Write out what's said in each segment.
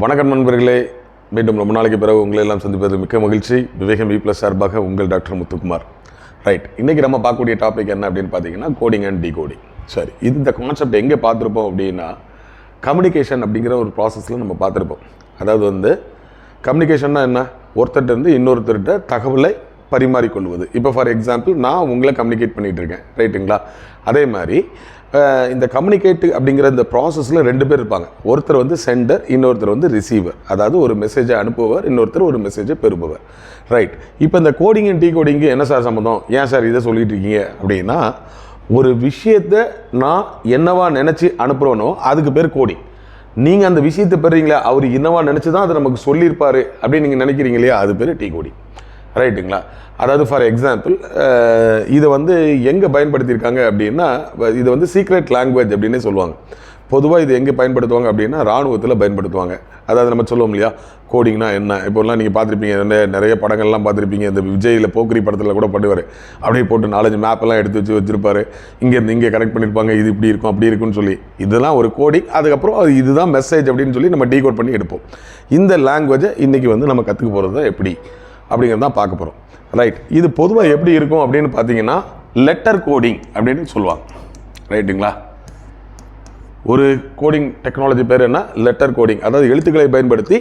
வணக்கம் நண்பர்களே, மீண்டும் ரொம்ப நாளைக்கு பிறகு உங்களை எல்லாம் சந்திப்பது மிக்க மகிழ்ச்சி. விவேகம் வி ப்ளஸ் சார்பாக உங்கள் டாக்டர் முத்துக்குமார். ரைட், இன்றைக்கி நம்ம பார்க்கக்கூடிய டாபிக் என்ன அப்படின்னு பார்த்தீங்கன்னா கோடிங் அண்ட் டிகோடிங். சரி, இந்த கான்செப்ட் எங்கே பார்த்துருப்போம் அப்படின்னா கம்யூனிகேஷன் அப்படிங்கிற ஒரு ப்ராசஸில் நம்ம பார்த்துருப்போம். அதாவது கம்யூனிகேஷன்னா என்ன, ஒருத்தர்கிட்ட இருந்து இன்னொருத்தர்கிட்ட தகவலை பரிமாறிக்கொள்வது. இப்போ ஃபார் எக்ஸாம்பிள் நான் உங்களை கம்யூனிகேட் பண்ணிகிட்டு இருக்கேன், ரைட்டுங்களா? அதே மாதிரி இந்த கம்யூனிகேட் அப்படிங்கிற இந்த ப்ராசஸில் ரெண்டு பேர் இருப்பாங்க. ஒருத்தர் சென்டர், இன்னொருத்தர் ரிசீவர். அதாவது ஒரு மெசேஜை அனுப்புவர், இன்னொருத்தர் ஒரு மெசேஜை பெறுபவர். ரைட், இப்போ இந்த கோடிங் அண்ட் டிகோடிங்கு என்ன சார் சம்மந்தம், ஏன் சார் இதை சொல்லிட்டு இருக்கீங்க அப்படின்னா, ஒரு விஷயத்தை நான் என்னவா நினச்சி அனுப்புகிறோனோ அதுக்கு பேர் கோடிங். நீங்கள் அந்த விஷயத்தை பெறுறீங்களா, அவர் என்னவா நினச்சி தான் அதை நமக்கு சொல்லியிருப்பார் அப்படின்னு நீங்கள் நினைக்கிறீங்க இல்லையா, அது பேர் டிகோடிங். ரைட்டுங்களா? அதாவது ஃபார் எக்ஸாம்பிள் இதை எங்கே பயன்படுத்தியிருக்காங்க அப்படின்னா, இது சீக்ரெட் லாங்குவேஜ் அப்படின்னே சொல்லுவாங்க. பொதுவாக இது எங்கே பயன்படுத்துவாங்க அப்படின்னா இராணுவத்தில் பயன்படுத்துவாங்க. அதாவது நம்ம சொல்லுவோம் இல்லையா, கோடிங்னா என்ன. இப்போலாம் நீங்கள் பார்த்துருப்பீங்க, நிறைய படங்கள்லாம் பார்த்துருப்பீங்க. இந்த விஜயில் போக்கிரி படத்தில் கூட பண்ணுவார். அப்படியே போட்டு 4-5 மேப்பெல்லாம் எடுத்து வச்சுருப்பாரு. இங்கேருந்து இங்கே கனெக்ட் பண்ணியிருப்பாங்க, இது இப்படி இருக்கும் அப்படி இருக்குன்னு சொல்லி. இதெல்லாம் ஒரு கோடிங். அதுக்கப்புறம் இதுதான் மெசேஜ் அப்படின்னு சொல்லி நம்ம டீகோட் பண்ணி எடுப்போம். இந்த லாங்குவேஜை இன்றைக்கி நம்ம கற்றுக்க போகிறது தான் எப்படி அப்படிங்கிறது தான் பார்க்க போகிறோம். ரைட், இது பொதுவாக எப்படி இருக்கும் அப்படின்னு பார்த்தீங்கன்னா லெட்டர் கோடிங் அப்படின்னு சொல்லுவாங்க. ரைட்டுங்களா? ஒரு கோடிங் டெக்னாலஜி பேர் என்ன, லெட்டர் கோடிங். அதாவது எழுத்துக்களை பயன்படுத்தி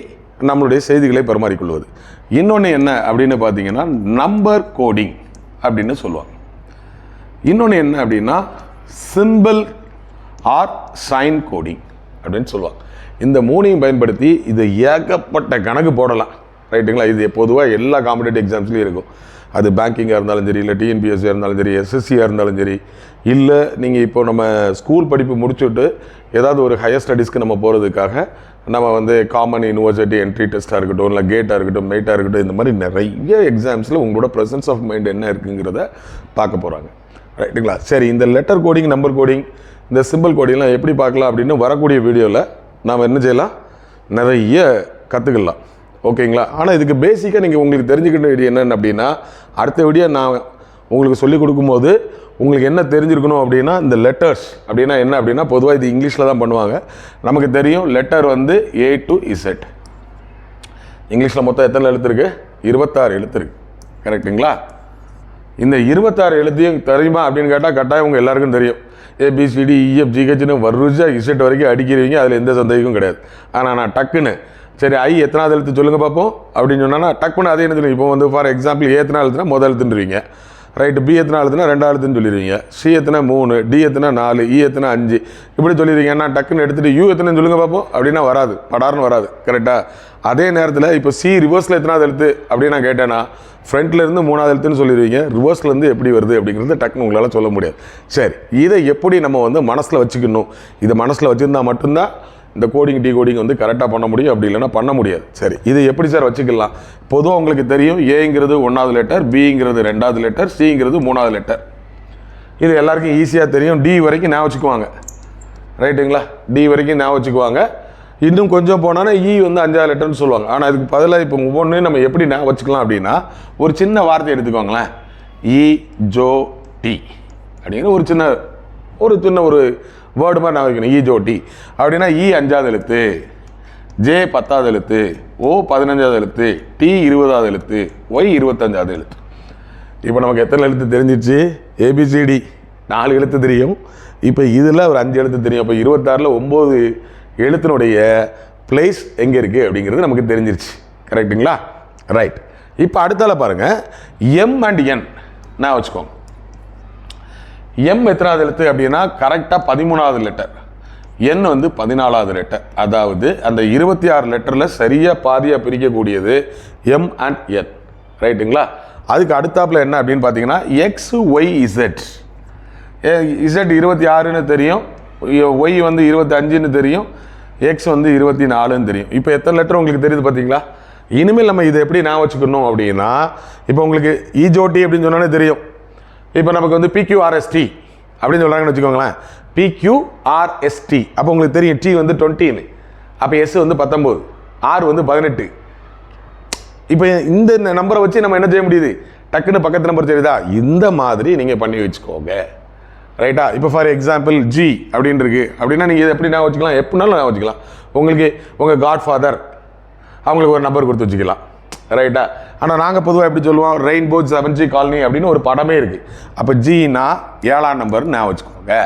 நம்மளுடைய செய்திகளை பரிமாறிக்கொள்வது. இன்னொன்று என்ன அப்படின்னு பார்த்தீங்கன்னா நம்பர் கோடிங் அப்படின்னு சொல்லுவாங்க. இன்னொன்று என்ன அப்படின்னா சிம்பிள் ஆர் சைன் கோடிங் அப்படின்னு சொல்லுவாங்க. இந்த மூணையும் பயன்படுத்தி இது ஏகப்பட்ட கணக்கு போடலாம். ரைட்டுங்களா? இது பொதுவாக எல்லா காம்படிட்டிவ் எக்ஸாம்ஸ்லையும் இருக்கும். அது பேங்கிங்காக இருந்தாலும் சரி, இல்லை டிஎன்பிஎஸ்சியாக இருந்தாலும் சரி, எஸ்எஸ்சியாக இருந்தாலும் சரி, இல்லை நீங்கள் இப்போ நம்ம ஸ்கூல் படிப்பு முடிச்சுட்டு ஏதாவது ஒரு ஹையர் ஸ்டடீஸ்க்கு நம்ம போகிறதுக்காக நம்ம காமன் யூனிவர்சிட்டி என்ட்ரி டெஸ்ட்டாக இருக்கட்டும், இல்லை கேட்டாக இருக்கட்டும், மெயிட்டாக இருக்கட்டும், இந்த மாதிரி நிறைய எக்ஸாம்ஸில் உங்களோட ப்ரெசன்ஸ் ஆஃப் மைண்ட் என்ன இருக்குங்கிறத பார்க்க போகிறாங்க. ரைட்டுங்களா? சரி, இந்த லெட்டர் கோடிங், நம்பர் கோடிங், இந்த சிம்பிள் கோடிங்லாம் எப்படி பார்க்கலாம் அப்படின்னு வரக்கூடிய வீடியோவில் நாம் என்ன செய்யலாம், நிறைய கற்றுக்கலாம். ஓகேங்களா? ஆனால் இதுக்கு பேசிக்காக நீங்கள் உங்களுக்கு தெரிஞ்சுக்கிட்ட வீடியோ என்னென்னு அப்படின்னா, அடுத்த வீடியோ நான் உங்களுக்கு சொல்லிக் கொடுக்கும்போது உங்களுக்கு என்ன தெரிஞ்சிருக்கணும் அப்படின்னா, இந்த லெட்டர்ஸ் அப்படின்னா என்ன அப்படின்னா, பொதுவாக இது இங்கிலீஷில் தான் பண்ணுவாங்க. நமக்கு தெரியும் லெட்டர் A to Z. இங்கிலீஷில் மொத்தம் எத்தனை எழுத்து இருக்குது? 26 எழுத்து இருக்குது. கரெக்டுங்களா? இந்த 26 எழுத்தையும் தெரியுமா அப்படின்னு கேட்டால் கட்டாயம் உங்கள் எல்லாருக்கும் தெரியும். ABCDEFGHன்னு வருஷா இசட் வரைக்கும் அடிக்கிறீங்க, அதில் எந்த சந்தேகமும் கிடையாது. ஆனால் நான் டக்குன்னு சரி ஐ எத்தனாவது எழுத்து சொல்லுங்கள் பார்ப்போம் அப்படின்னு சொன்னால் டக்குன்னு அதே என்ன சொல்லுவீங்க. இப்போ ஃபார் எக்ஸாம்பிள் ஏ எத்தனை எழுத்துனா முதல் எழுத்துன்றீங்க. ரைட்டு, பி எத்தனை எழுத்துனா 2வது எழுத்துன்னு சொல்லிடுவீங்க. சி எத்தனை 3, டி எத்தனை 4, இ எத்தனை 5 இப்படி சொல்லிடுவீங்க. நான் டக்குன்னு எடுத்துகிட்டு யூ எத்தனை சொல்லுங்கள் பார்ப்போம் அப்படின்னா வராது, படார்னு வராது. கரெக்டாக? அதே நேரத்தில் இப்போ சி ரிவர்ஸில் எத்தனாவது எழுத்து அப்படின்னு நான் கேட்டேன்னா ஃப்ரண்ட்லேருந்து 3வது எழுத்துன்னு சொல்லிடுவீங்க. ரிவர்ஸ்லேருந்து எப்படி வருது அப்படிங்கிறது டக்குன்னு உங்களால் சொல்ல முடியாது. சரி, இதை எப்படி நம்ம மனசில் வச்சுக்கணும், இதை மனசில் வச்சுருந்தா மட்டும்தான் இந்த கோடிங் டிகோடிங் கரெக்டாக பண்ண முடியும், அப்படி இல்லைன்னா பண்ண முடியாது. சரி, இது எப்படி சார் வச்சுக்கலாம்? பொதுவாக உங்களுக்கு தெரியும், ஏங்கிறது 1வது லெட்டர், பிங்கிறது 2வது லெட்டர், சிங்கிறது 3வது லெட்டர். இது எல்லாருக்கும் ஈஸியாக தெரியும். டி வரைக்கும் ஞாபகம் வச்சுக்குவாங்க. ரைட்டுங்களா? டி வரைக்கும் ஞாபகம் வச்சுக்குவாங்க. இன்னும் கொஞ்சம் போனான்னா இ 5வது லெட்டர்னு சொல்லுவாங்க. ஆனால் இதுக்கு பதிலாக இப்போ ஒவ்வொன்றையும் நம்ம எப்படி ஞாபகம் வச்சுக்கலாம் அப்படின்னா, ஒரு சின்ன வார்த்தை எடுத்துக்கோங்களேன். ஈஜோடி அப்படிங்கிற ஒரு சின்ன ஒரு வேர்டு மாதிரி நான் வைக்கணும். ஈஜோடி அப்படின்னா இ 5வது எழுத்து, ஜே 10வது எழுத்து, ஓ 15வது எழுத்து, டி 20வது எழுத்து, ஒய் 25வது எழுத்து. இப்போ நமக்கு எத்தனை எழுத்து தெரிஞ்சிச்சு? ஏபிசிடி 4 எழுத்து தெரியும். இப்போ இதில் ஒரு 5 எழுத்து தெரியும். இப்போ 26ல் 9 எழுத்தினுடைய பிளேஸ் எங்கே இருக்குது அப்படிங்கிறது நமக்கு தெரிஞ்சிருச்சு. கரெக்டுங்களா? ரைட், இப்போ அடுத்தால பாருங்கள், எம் அண்ட் என் நான் வச்சுக்கோங்க. எம் எத்தனாவது எழுத்து அப்படின்னா கரெக்டாக 13வது லெட்டர், என் 14வது லெட்டர். அதாவது அந்த 26 லெட்டரில் சரியாக பாதியாக பிரிக்கக்கூடியது எம் அண்ட் என். ரைட்டுங்களா? அதுக்கு அடுத்தாப்பில் என்ன அப்படின்னு பார்த்தீங்கன்னா எக்ஸ் ஒய் இசட். இசட் 26ன்னு தெரியும், ஒய் 25ன்னு தெரியும், எக்ஸ் 24ன்னு தெரியும். இப்போ எத்தனை லெட்டர் உங்களுக்கு தெரியுது பார்த்தீங்களா? இனிமேல் நம்ம இதை எப்படி நான் வச்சுக்கணும் அப்படின்னா, இப்போ உங்களுக்கு ஈஜோடி அப்படின்னு சொன்னாலே தெரியும். இப்போ நமக்கு PQRST அப்படின்னு சொல்கிறாங்கன்னு வச்சுக்கோங்களேன். PQRST அப்போ உங்களுக்கு தெரியும் டி 20ன்னு, அப்போ எஸ் 19, ஆர் 18. இப்போ இந்த நம்பரை வச்சு நம்ம என்ன செய்ய முடியுது, டக்குன்னு பக்கத்து நம்பர் தெரியுதா? இந்த மாதிரி நீங்கள் பண்ணி வச்சுக்கோங்க. ரைட்டா? இப்போ ஃபார் எக்ஸாம்பிள் ஜி அப்படின்னு இருக்கு அப்படின்னா நீங்கள் இதை எப்படி நான் வச்சுக்கலாம், எப்படினாலும் நான் வச்சுக்கலாம். உங்களுக்கு உங்கள் காட்ஃபாதர் அவங்களுக்கு ஒரு நம்பர் கொடுத்து வச்சுக்கலாம், ரைட்டா? ஆனால் நாங்கள் பொதுவாக எப்படி சொல்லுவோம், ரெயின்போ 7G காலனி அப்படின்னு ஒரு படமே இருக்குது. அப்போ ஜின்னா 7ஆம் நம்பர் நான் வச்சுக்கோங்க,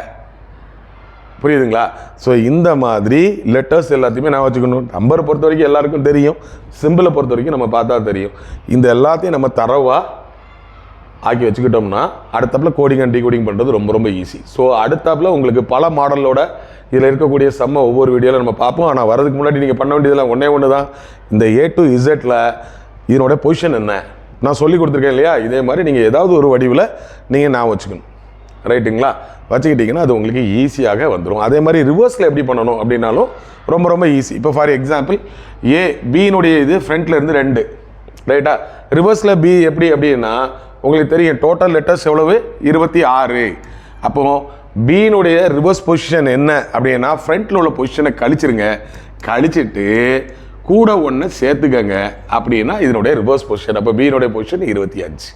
புரியுதுங்களா? ஸோ இந்த மாதிரி லெட்டர்ஸ் எல்லாத்தையுமே நான் வச்சுக்கணும். நம்பரை பொறுத்த வரைக்கும் எல்லாருக்கும் தெரியும், சிம்பிளை பொறுத்த வரைக்கும் நம்ம பார்த்தா தெரியும். இந்த எல்லாத்தையும் நம்ம தரவாக ஆக்கி வச்சுக்கிட்டோம்னா அடுத்தாப்பில் கோடிங் அண்ட் டிகோடிங் பண்ணுறது ரொம்ப ரொம்ப ஈஸி. ஸோ அடுத்தாப்பில் உங்களுக்கு பல மாடலோட இதில் இருக்கக்கூடிய செம்ம ஒவ்வொரு வீடியோவில் நம்ம பார்ப்போம். ஆனால் வரதுக்கு முன்னாடி நீங்கள் பண்ண வேண்டியதெல்லாம் ஒன்று தான், இந்த A to Zல இதனோட பொசிஷன் என்ன நான் சொல்லி கொடுத்துருக்கேன் இல்லையா? இதே மாதிரி நீங்கள் ஏதாவது ஒரு வடிவில் நீங்கள் நான் வச்சுக்கணும், ரைட்டுங்களா? வச்சுக்கிட்டிங்கன்னா அது உங்களுக்கு ஈஸியாக வந்துடும். அதே மாதிரி ரிவர்ஸில் எப்படி பண்ணணும் அப்படின்னாலும் ரொம்ப ரொம்ப ஈஸி. இப்போ ஃபார் எக்ஸாம்பிள் பியினுடைய இது ஃப்ரண்ட்டில் இருந்து 2, ரைட்டா? ரிவர்ஸில் பி எப்படி அப்படின்னா உங்களுக்கு தெரியும், டோட்டல் லெட்டர்ஸ் எவ்வளவு, 26. அப்போ பியினுடைய ரிவர்ஸ் பொசிஷன் என்ன அப்படின்னா ஃப்ரண்ட்டில் உள்ள பொசிஷனை கழிச்சிருங்க, கழிச்சிட்டு கூட ஒன்று சேர்த்துக்கங்க, அப்படின்னா இதனுடைய ரிவர்ஸ் பொசிஷன். அப்போ பியினுடைய பொசிஷன் 25.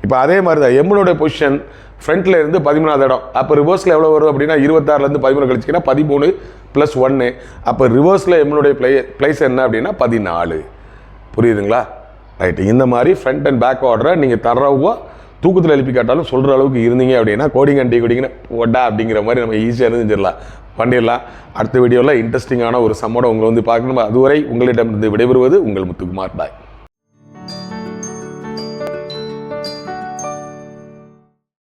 இப்போ அதே மாதிரி தான் எம்னுடைய பொசிஷன் ஃப்ரண்ட்டில் இருந்து 13வது இடம். அப்போ ரிவர்ஸில் எவ்வளோ வரும் அப்படின்னா 26லேருந்து 13 கழிச்சிங்கன்னா 13 + 1. அப்போ ரிவர்ஸில் எம்னுடைய பிளேஸ் என்ன அப்படின்னா 14. புரியுதுங்களா? ரைட்டு. இந்த மாதிரி ஃப்ரண்ட் அண்ட் பேக் ஆர்டரை நீங்கள் தரவா தூக்கத்தில் எழுப்பி காட்டாலும் சொல்கிற அளவுக்கு இருந்தீங்க அப்படின்னா கோடிங் அண்ட் டிகோடிங்னு ஒட்டா அப்படிங்கிற மாதிரி நம்ம ஈஸியாக பண்ணிடலாம். அடுத்த வீடியோவில் இன்ட்ரெஸ்டிங்கான ஒரு சம்மோட உங்களை வந்து பார்க்கணும். அதுவரை உங்களிடமிருந்து விடைபெறுவது உங்கள் முத்துக்குமார். பாய்.